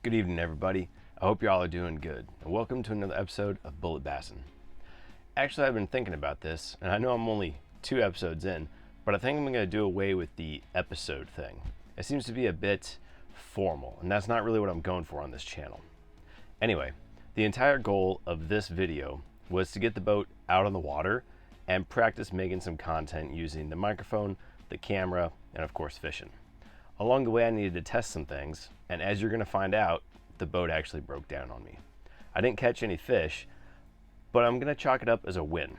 Good evening, everybody. I hope y'all are doing good, and welcome to another episode of Bullet Bassin'. Actually, I've been thinking about this, and I know I'm only 2 episodes in, but I think I'm going to do away with the episode thing. It seems to be a bit formal, and that's not really what I'm going for on this channel. Anyway, the entire goal of this video was to get the boat out on the water and practice making some content using the microphone, the camera, and of course fishing. Along the way, I needed to test some things, and as you're going to find out, the boat actually broke down on me. I didn't catch any fish, but I'm going to chalk it up as a win.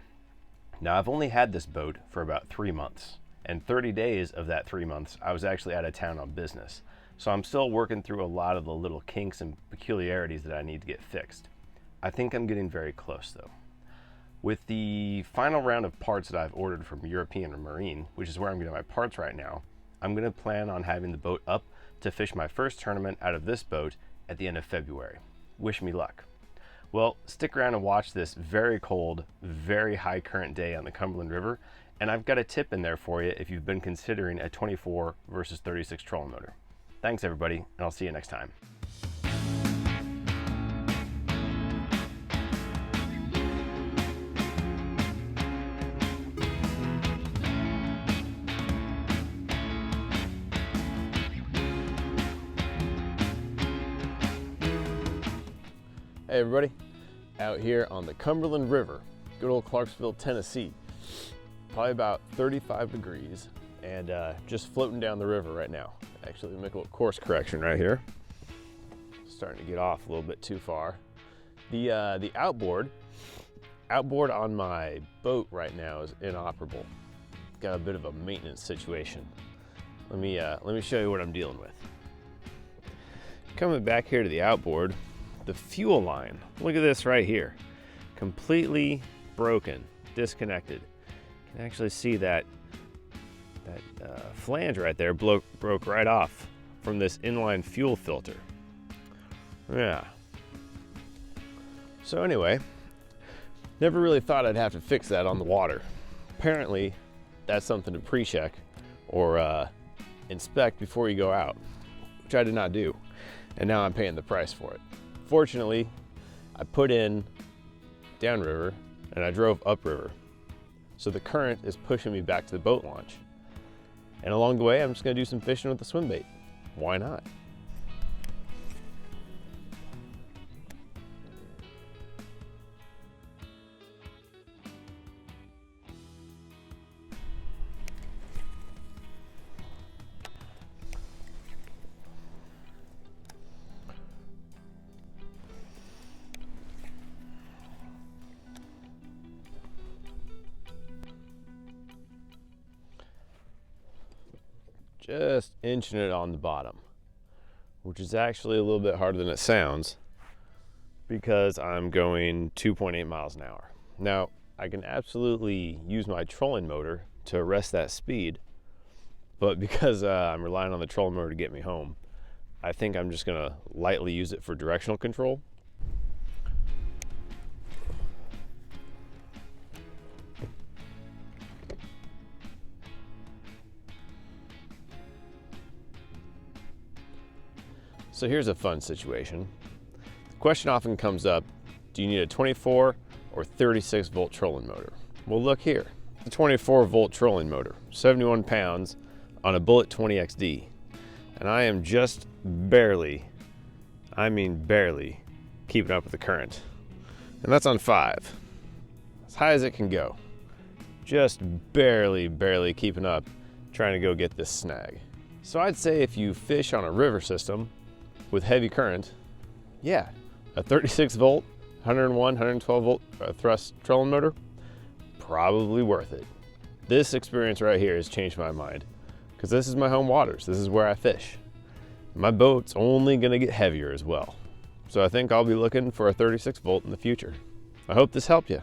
Now, I've only had this boat for about 3 months, and 30 days of that 3 months, I was actually out of town on business. So I'm still working through a lot of the little kinks and peculiarities that I need to get fixed. I think I'm getting very close though. With the final round of parts that I've ordered from European Marine, which is where I'm getting my parts right now, I'm going to plan on having the boat up to fish my first tournament out of this boat at the end of February. Wish me luck. Well, stick around and watch this very cold, very high current day on the Cumberland River, and I've got a tip in there for you if you've been considering a 24 versus 36 trolling motor. Thanks everybody, and I'll see you next time. Hey everybody, out here on the Cumberland River, good old Clarksville, Tennessee. Probably about 35 degrees and just floating down the river right now. Actually, make a little course correction right here. Starting to get off a little bit too far. The outboard on my boat right now is inoperable. Got a bit of a maintenance situation. Let me show you what I'm dealing with. Coming back here to the outboard, the fuel line, look at this right here, completely broken, disconnected. You can actually see that flange right there broke right off from this inline fuel filter. Yeah. So anyway, never really thought I'd have to fix that on the water. Apparently, that's something to pre-check or inspect before you go out, which I did not do, and now I'm paying the price for it. Fortunately, I put in downriver and I drove upriver. So the current is pushing me back to the boat launch. And along the way, I'm just gonna do some fishing with the swim bait. Why not? Just inching it on the bottom, which is actually a little bit harder than it sounds because I'm going 2.8 miles an hour. Now, I can absolutely use my trolling motor to arrest that speed, but because I'm relying on the trolling motor to get me home, I think I'm just gonna lightly use it for directional control. So here's a fun situation. The question often comes up, do you need a 24 or 36 volt trolling motor? Well, look here, the 24 volt trolling motor, 71 pounds on a Bullet 20 XD. And I am just barely, I mean barely, keeping up with the current. And that's on 5, as high as it can go. Just barely keeping up, trying to go get this snag. So I'd say if you fish on a river system, with heavy current, yeah, a 36 volt, 101, 112 volt thrust trolling motor, probably worth it. This experience right here has changed my mind because this is my home waters. This is where I fish. My boat's only gonna get heavier as well. So I think I'll be looking for a 36 volt in the future. I hope this helped you.